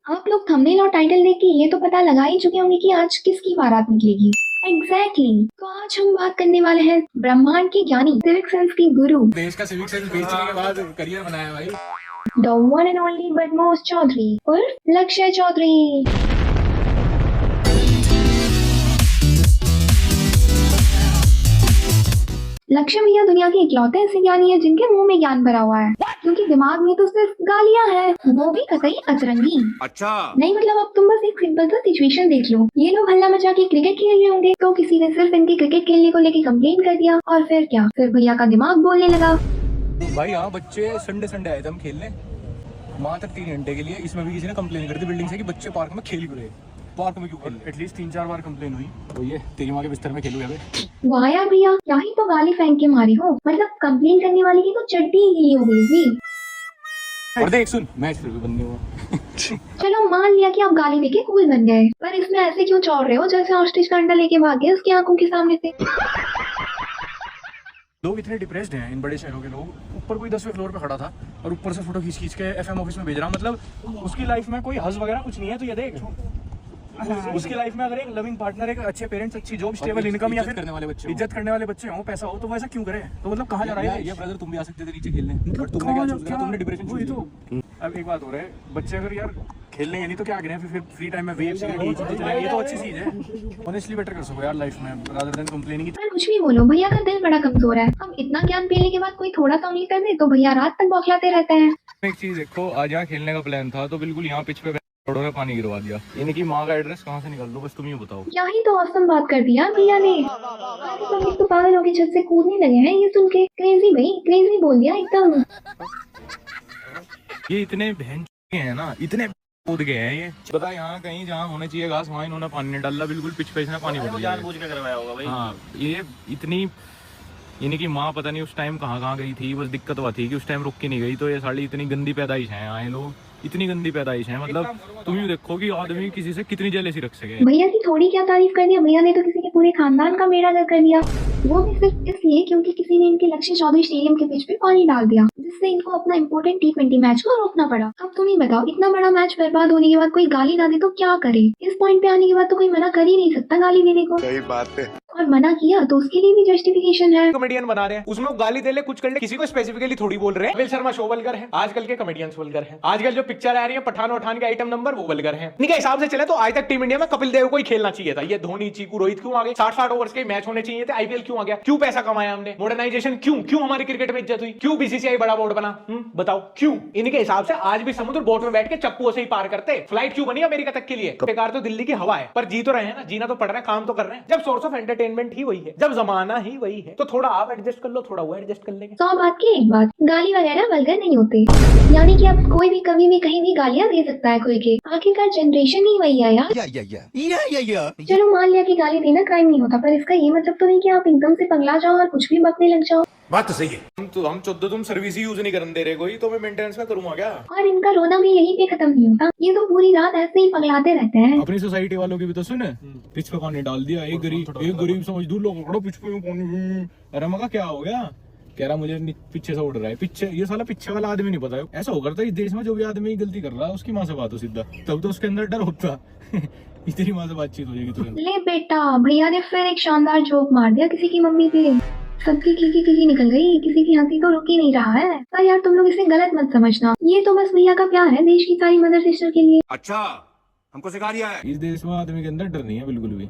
आप लोग थंबनेल और टाइटल देख के ये तो पता लगा ही चुके होंगे कि आज किसकी बारात निकलेगी। एग्जैक्टली तो आज हम बात करने वाले हैं ब्रह्मांड के ज्ञानी, सिविक सेंस के गुरु, देश का सिविक सेंस बेचने के बाद करियर बनाया भाई। द वन एंड ओनली बदमाश चौधरी उर्फ लक्ष्य चौधरी। लक्ष्य भैया दुनिया के इकलौते ऐसे ज्ञानी है जिनके मुंह में ज्ञान भरा हुआ है, क्योंकि दिमाग में तो सिर्फ गालियां हैं, वो भी कतई अतरंगी। अच्छा नहीं मतलब अब तुम बस एक सिंपल सा सिचुएशन देख लो। ये लोग हल्ला मचा के क्रिकेट खेल रहे होंगे तो किसी ने सिर्फ इनके क्रिकेट खेलने को लेके कंप्लेन कर दिया और फिर क्या, फिर भैया का दिमाग बोलने लगा। भाई यहाँ बच्चे संडे आए थे हम खेलने मात्र 3 घंटे के लिए। इसमें भी किसी ने कंप्लेन कर दी बिल्डिंग से कि बच्चे पार्क में खेल क्यों रहे, पार्क में क्यों खेल रहे। एटलीस्ट 3-4 बार कंप्लेन हुई। तो ये तेरी माँ के बिस्तर में खेलूंगा बे। वाह यार भैया, क्या ही तो गाली फेंक के मारे हो, मतलब कंप्लेन करने वाले की तो चड्डी ही गीली हो गई थी। और देख सुन, मैच फिर भी बंद नहीं हुआ। चलो मान लिया कि आप गाली देके कूल बन गए, पर इसमें ऐसे क्यों चौड़ रहे हो जैसे ऑस्ट्रिच का अंडा लेके भाग गए उसकी आंखों के सामने से। लोग इतने डिप्रेस्ड हैं इन बड़े शहरों के लोग। ऊपर कोई 10वें फ्लोर पे खड़ा था और ऊपर से फोटो खींच के एफएम ऑफिस में भेज रहा। मतलब उसकी लाइफ में कोई हज वगैरह कुछ नहीं है। तो ये देख उसकी लाइफ में अगर एक लविंग पार्टनर, एक अच्छे पेरेंट्स, अच्छी जॉब, स्टेबल इनकम या फिर इज्जत करने वाले बच्चे हो, पैसा हो, तो वैसा क्यों करे। तो मतलब कहाँ जा रहा है ये ब्रदर। तुम भी आ सकते थे नीचे खेलने, बट तुमने क्या चूज किया, तुमने डिप्रेशन चूज किया। अब एक बात हो रहा है, बच्चे अगर यार खेलने नहीं तो क्या करें फिर फ्री टाइम में वेब सीरीज चलाएं। ये तो अच्छी चीज है। ऑनेस्टली बेटर कर सको यार लाइफ में रादर देन कंप्लेनिंग। पर कुछ भी बोलो, भैया का दिल बड़ा कमजोर है। अब इतना ज्ञान पीने के बाद कोई थोड़ा सा उंगली कर दे तो भैया रात तक बौखलाते रहते हैं। एक चीज देखो, आज यहाँ खेलने का प्लान था तो बिल्कुल यहाँ पिच पे करोड़ों में पानी गिरवा दिया। इनकी माँ का एड्रेस कहाँ से निकाल दो, बस तुम ही बताओ। क्या ही तो औसम बात कर दिया भैया ने। तो पागल होके छत से कूदने लगे हैं ये सुन के। क्रेजी भाई, क्रेजी बोल दिया एकदम। ये इतने बहन हैं ना, इतने कूद गए हैं ये। पता यहाँ कहीं जहाँ होने चाहिए घास वहाँ इन्होंने पानी नहीं डाला। बिल्कुल पिच पे इसने पानी भर दिया। जानबूझ के करवाया होगा भाई। हाँ, ये इतनी इनकी माँ पता नहीं उस टाइम कहाँ गई थी। बस दिक्कत हुआ थी कि उस टाइम रुक के नहीं गई। तो ये साड़ी इतनी गंदी पैदाइश है यहाँ, ये लोग इतनी गंदी पैदाइश है। मतलब तुम ही देखो कि आदमी किसी से कितनी जेलसी रख सके। भैया की थोड़ी क्या तारीफ कर दिया, भैया ने तो किसी के पूरे खानदान का बेड़ा गर्क कर दिया। वो भी सिर्फ इसलिए क्योंकि किसी ने इनके लक्ष्य चौधरी स्टेडियम के पिच पे पानी डाल दिया, जिससे इनको अपना इम्पोर्टेंट T20 मैच को रोकना पड़ा। अब तुम ही बताओ, इतना बड़ा मैच बर्बाद होने के बाद कोई गाली ना दे तो क्या करे। इस पॉइंट पे आने के बाद तो कोई मना कर ही नहीं सकता गाली देने को। सही बात है। और मना किया तो उसके लिए भी जस्टिफिकेशन है। कॉमेडियन बना रहे हैं, उसमें वो गाली दे ले कुछ कर ले, किसी को स्पेसिफिकली थोड़ी बोल रहे हैं। कपिल शर्मा शो वल्गर है, आजकल के कॉमेडियंस वल्गर हैं। आजकल जो पिक्चर आ रही है पठान के आइटम नंबर वो वल्गर हैं। इनके हिसाब से चले तो आज तक टीम इंडिया में कपिल देव को ही खेलना चाहिए था। ये धोनी, चीकू, रोहित क्यों आ गए। 60 ओवर्स के मैच होने चाहिए थे। आईपीएल क्यों आ गया, क्यों पैसा कमाया हमने, मॉडर्नाइजेशन क्यों हमारी क्रिकेट में इज्जत हुई, क्यों बीसीसीआई बड़ा बोर्ड बना, बताओ क्यों। इनके हिसाब से आज भी समुद्र बोट में बैठ के चप्पू से ही पार करते। फ्लाइट क्यों बनी अमेरिका तक के लिए। बेकार तो दिल्ली की हवा है, पर जी तो रहे हैं ना, जीना तो पड़ रहा है, काम तो कर रहे हैं। जब सोर्स ऑफ एंटरटेनमेंट ही वही है, जब जमाना ही वही है, तो थोड़ा आप एडजस्ट कर लो, थोड़ा वो एडजस्ट कर लेंगे। 100 बात की एक बात, गाली वगैरह वल्गर नहीं होते। यानी कि अब कोई भी कभी भी कहीं भी गालियां दे सकता है कोई के। आखिरकार जनरेशन ही वही है यार। चलो मान लिया कि गाली देना क्राइम नहीं होता, पर इसका ये मतलब तो नहीं कि आप एकदम से पगला जाओ और कुछ भी बकने लग जाओ। बात तो सही है। हम 14 तुम सर्विस ही यूज नहीं करने दे रहे कोई, तो मैं मेंटेनेंस में करूंगा क्या। और इनका रोना भी यहीं पे खत्म नहीं होता, ये तो पूरी रात ऐसे ही पगलाते रहते हैं। अपनी सोसाइटी वालों की भी तो सुन, पिच पे पानी डाल दिया। एक गरीब समझदूर लोग पिच पे पानी। अरे मगा क्या हो गया, कह रहा मुझे पीछे से उड़ रहा है। पीछे ये साला पीछे वाला आदमी नहीं पता ऐसा हो करता। इस देश में जो भी आदमी गलती कर रहा है उसकी माँ से बात हो सीधा, तब तो उसके अंदर डर होता। इतनी माँ से बातचीत हो जाएगी तुरंत। ले बेटा, भैया ने फिर एक शानदार जोक मार दिया किसी की मम्मी पे। सबकी की निकल गई, किसी की हंसी तो रुक ही नहीं रहा है। पर यार तुम लोग इसे गलत मत समझना, ये तो बस भैया का प्यार है देश की सारी मदर सिस्टर के लिए। अच्छा हमको सिखा दिया है। इस देश में आदमी के अंदर डर नहीं है, बिल्कुल भी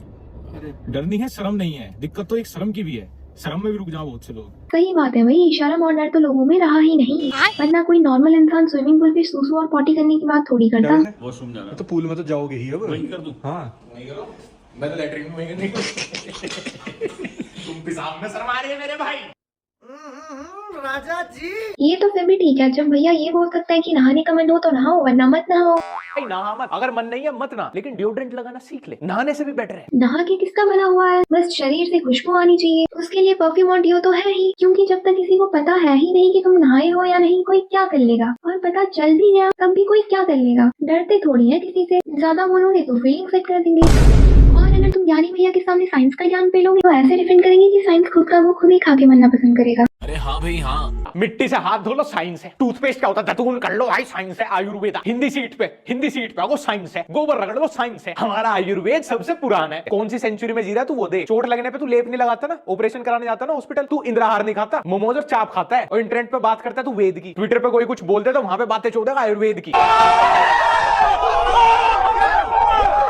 डर नहीं है, शर्म नहीं है। दिक्कत तो एक शर्म की भी है, शर्म में भी रुक जाओ बहुत से लोग। सही बात है भाई, शर्म और डर तो लोगों में रहा ही नहीं, वरना कोई नॉर्मल इंसान स्विमिंग पूल पे सूसू और पॉटी करने की बात थोड़ी करता। वॉशरूम जाना तो पूल में तो जाओगे ही अब। वही कर दूं। हाँ नहीं करो, मैं तो लैट्रिन में नहीं तुम पेशाब में शर्मा रहे हैं मेरे भाई। राजा जी ये तो फिर भी ठीक है, जब भैया ये बोल सकते हैं कि नहाने का मन हो तो नहाओ वरना मत नहाओ। नहा मत, अगर मन नहीं है मत ना, लेकिन डिओड्रेंट लगाना सीख ले, नहाने से भी बेटर है। नहा के किसका भला हुआ है, बस शरीर से खुशबू आनी चाहिए, उसके लिए परफ्यूम और डिओ तो है ही। क्योंकि जब तक किसी को पता है ही नहीं कि तुम नहाए हो या नहीं, कोई क्या कर लेगा। और पता चल भी गया तब भी कोई क्या कर लेगा, डरते थोड़ी है किसी से। ज्यादा बोलोगे तो फीलिंग सेट कर देंगे। और अगर तुम ज्ञानी भैया के सामने साइंस का ज्ञान पेलोगे तो ऐसे डिफेंड करेंगे कि साइंस खुद का वो खुद ही खा के मरना पसंद करेगा। अरे हाँ भाई हाँ। मिट्टी से हाथ धो लो साइंस है, टूथपेस्ट क्या होता है दतून कर लो भाई साइंस है, आयुर्वेद हिंदी सीट पे वो साइंस है, गोबर रगड़ लो साइंस है, हमारा आयुर्वेद सबसे पुराना है। कौन सी सेंचुरी में जी रहा है तू वो देख, चोट लगने पे तू लेप नहीं लगाता ना, ऑपरेशन कराने जाता ना हॉस्पिटल, तू इंद्राहार नहीं खाता, मोमोज और चाप खाता है और इंटरनेट पे बात करता है तू वेद की, ट्विटर पे कोई कुछ बोल दे तो वहां पे बातें छोड़ देगा आयुर्वेद की।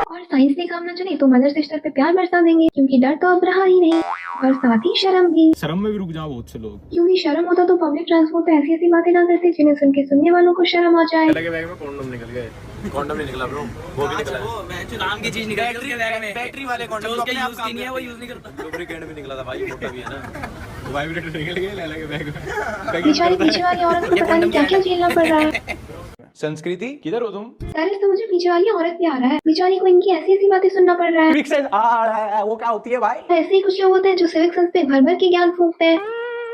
और साइंस ने काम न चले तो मदर सिस्टर पे प्यार बरसा देंगे, क्योंकि डर तो अब रहा ही नहीं, और साथ ही शर्म भी, शर्म में भी रुक जाओ बहुत से लोग। क्योंकि शर्म होता तो पब्लिक ट्रांसपोर्ट पे ऐसी ऐसी बातें ना करते जिन्हें सुन के सुनने वालों को शर्म आ जाए। लगे बैग में कॉन्डोम निकल गए। कॉन्डम नहीं निकला ब्रो, वो भी निकला है। मैं जो नाम की चीज निकली उसके बैग में, बैटरी वाले कॉन्डम जो उसके यूज की नहीं है वो यूज नहीं करता। लुब्रिकेंट भी निकला था भाई, मोटा भी है ना। वाइब्रेटर निकल गए लगे बैग में। बेचारी पीछे वाली औरत को पता नहीं क्या क्या झेलना पड़ रहा है। संस्कृति किधर हो तुम? तरस तो मुझे पीछे वाली औरत पे आ रहा है, बेचारी को इनकी ऐसी ऐसी बातें सुनना पड़ रहा है। वो क्या होती है भाई? ऐसे ही कुछ लोग होते हैं जो सिविक सेंस पे भर भर के ज्ञान फूकते हैं,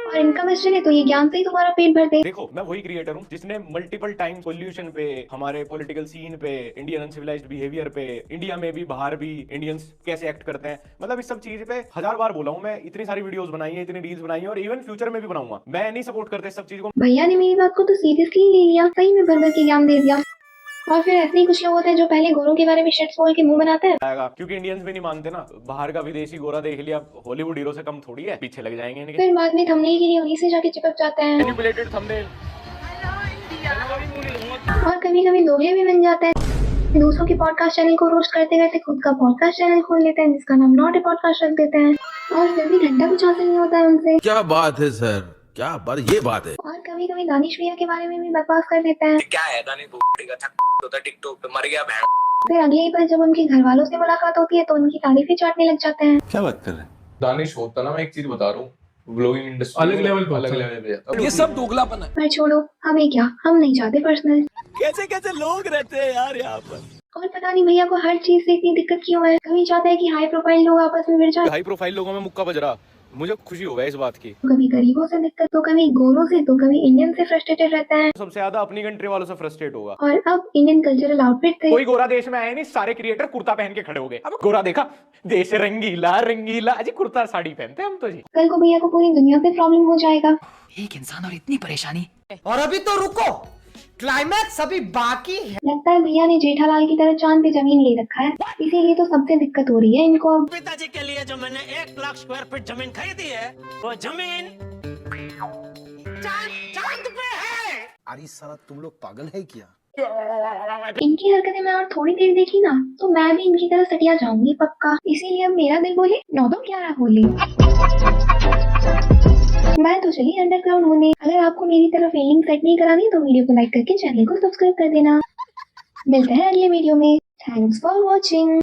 और इनका बस चले तो ये ज्ञान से ही तुम्हारा पेट भर दे। देखो मैं वही क्रिएटर हूँ जिसने मल्टीपल टाइम पोल्यूशन पे, हमारे पॉलिटिकल सीन पे, इंडियन अनसिविलाइज्ड बिहेवियर पे, इंडिया में भी बाहर भी इंडियंस कैसे एक्ट करते हैं, मतलब इस सब चीज पे 1000 बार बोला हूँ मैं। इतनी सारी वीडियोस बनाई है, इतनी रील्स बनाई है और इवन फ्यूचर में भी बनाऊंगा। मैं नहीं सपोर्ट करते इस सब चीज को। भैया ने मेरी बात को तो सीरियसली ले लिया, सही में भर भर के ज्ञान दे दिया। और फिर ऐसे ही कुछ लोग होते हैं जो पहले गोरों के बारे में शिट्स बोल के मुंह बनाते हैं, आएगा क्योंकि इंडियंस भी नहीं मानते ना, बाहर का विदेशी गोरा देख लिया, हॉलीवुड हीरो से कम थोड़ी है, पीछे लग जाएंगे इनके। फिर बाद में थंबनेल के लिए उन्हीं से जाके चिपक जाते हैं, मैनिपुलेटेड थंबनेल। और कभी कभी दोगले भी बन जाते हैं। दूसरों के पॉडकास्ट चैनल को रोस्ट करते करते खुद का पॉडकास्ट चैनल खोल लेते हैं जिसका नाम नॉट ए पॉडकास्ट रख देते हैं, और फिर भी घंटा कुछ हासिल नहीं होता है उनसे। क्या बात है सर, क्या बात, ये बात है। और कभी कभी दानिश भैया के बारे में भी बकवास कर देते हैं। क्या है दानी का होता टिकटॉक पे मर गया बहन। फिर अगले ही पल जब उनके घर वालों से मुलाकात होती है तो उनकी तारीफें चाटने लग जाते हैं। क्या बात कर रहे हैं? दानिश होता ना, मैं एक चीज बता रहा हूँ, ब्लॉगिंग इंडस्ट्री अलग लेवल पे, अलग लेवल पे ये सब दोगलापन है। पर छोड़ो, हमें क्या, हम नहीं चाहते पर्सनल। कैसे कैसे लोग रहते हैं यार यहाँ पर। और पता नहीं भैया को हर चीज से इतनी दिक्कत क्यों है। कभी चाहता है कि हाई प्रोफाइल लोग आपस में भिड़ जाए, हाई प्रोफाइल लोगों में मुक्का बज रहा, मुझे खुशी हो गया इस बात की। कभी गरीबों से दिक्कत, तो कभी गोरों से, तो कभी इंडियन से फ्रस्ट्रेटेड रहता है, सबसे ज्यादा अपनी कंट्री वालों से फ्रस्ट्रेट होगा। और अब इंडियन कल्चरल आउटफिट से। कोई गोरा देश में आया नहीं, सारे क्रिएटर कुर्ता पहन के खड़े हो गए। अब गोरा देखा, देश रंगीला रंगीला, अजी कुर्ता साड़ी पहनते हैं हम तो जी। कल को भैया को पूरी दुनिया से प्रॉब्लम हो जाएगा। एक इंसान और इतनी परेशानी। और अभी तो रुको, क्लाइमैक्स अभी बाकी है। लगता है भैया ने जेठालाल की तरह चांद पे जमीन ले रखा है, इसीलिए तो सबसे दिक्कत हो रही है इनको अब। पिताजी के लिए जो मैंने 1 लाख स्क्वायर फीट जमीन खरीदी है, वो जमीन चांद पे है। अरे साला तुम लोग पागल है क्या? इनकी हरकतें मैं और थोड़ी देर देखी ना तो मैं भी इनकी तरह सटिया जाऊंगी पक्का। इसीलिए अब मेरा दिल बोले 9-2-11 होली। मैं तो चली अंडरग्राउंड होने। अगर आपको मेरी तरह फीलिंग सेट नहीं करानी तो वीडियो को लाइक करके चैनल को सब्सक्राइब कर देना। मिलते हैं अगले वीडियो में। Thanks for watching.